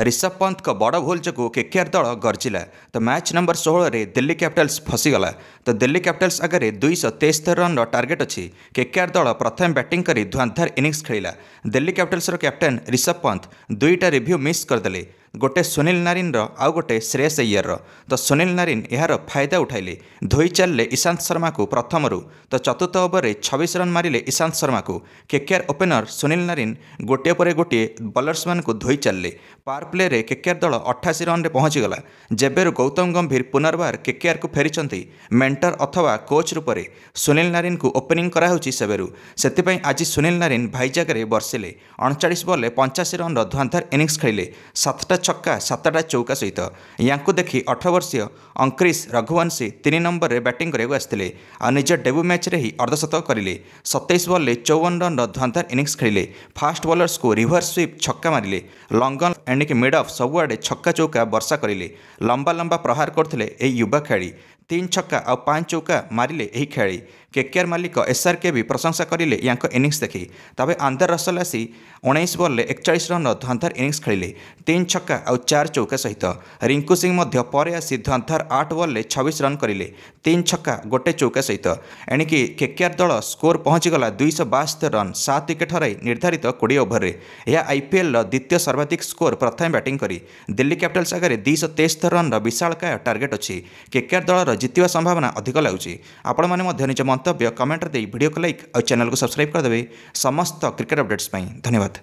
ऋषभ पंत को बड़ भूल जो केकेआर दल गर्जिला तो मैच नंबर 16 रे दिल्ली कैपिटल्स फसीगला। तो दिल्ली कैपिटल्स आगे 273 रन टार्गेट अच्छी। केकेआर दल प्रथम बैटिंग कर धुआंधार इनिंग्स खेला। दिल्ली कैपिटल्स कैप्टेन ऋषभ पंत दुईटा रिव्यू मिस करदे, गोटे सुनील नारिन आउ गोटे श्रेयस अय्यर। तो सुनील नारिन यार फायदा उठाइले, धोई चलले ईशांत शर्मा को प्रथम तो चतुर्थ ओवर में 26 रन मारिले ईशांत शर्मा को। केकेआर ओपनर सुनील नारिन गोटे पर गोटे बलर्स मान को धोई चलले। पावर प्ले रे केकेआर दल 88 रन पहुंचीगला। जेबेर गौतम गंभीर पुनर्बार केकेआर को फेरी मेंटर अथवा कोच रूप से सुनील नारिन को ओपनिंग कराऊँगी सेबेरू। से आज सुनील नारिन भाईजाग बर्षिले 39 बॉल 85 रन धुआंधार इनिंग्स खेलिले, 7टा छक्का 7टा चौका सहित। या देखि 18 वर्षीय अंक्रिश रघुवंशी 3 नंबर में बैटिंग करने आसते और निज डेब्यू मैच रे ही अर्धशतक करें। 27 बॉल 54 रन धुआंधार इनिंग्स खेलिले। फास्ट बॉलर्स को रिभर्स स्वीप छक्का मारिले, लंग ऑन एंडिक मिड ऑफ सबुआड़े छक्का चौका वर्षा करें। लंबा लंबा प्रहार करते युवा खेली, 3 छक्का और 5 चौका मारिले यही खेली। केकेआर मालिक SRK भी प्रशंसा करें या इनिंग्स देखी। तबे आंदर रसल आसी 19 बॉल 41 रन धुआंधार इनिंग्स खेलिले, 3 छक्का और 4 चौका सहित। रिंकू सिंह पर आसी धुआंधार 8 बॉल 26 रन करें, 3 छक्का गोटे चौका सहित। एणिकी केकेआर दल स्कोर पहुंचीगला 272 रन 7 विकेट हराई निर्धारित 20 ओवर में। यह IPL द्वितीय सर्वाधिक स्कोर प्रथम बैटिंग करी। दिल्ली कैपिटल्स आगे 273 रन विशालकाय टार्गेट अच्छी। केकेआर दल जितवा संभावना अधिक लगुच। आपण मैंने निज मंतव्य कमेंट दे वीडियो को लाइक और चैनल को सब्सक्राइब करदे। समस्त क्रिकेट अपडेट्स धन्यवाद।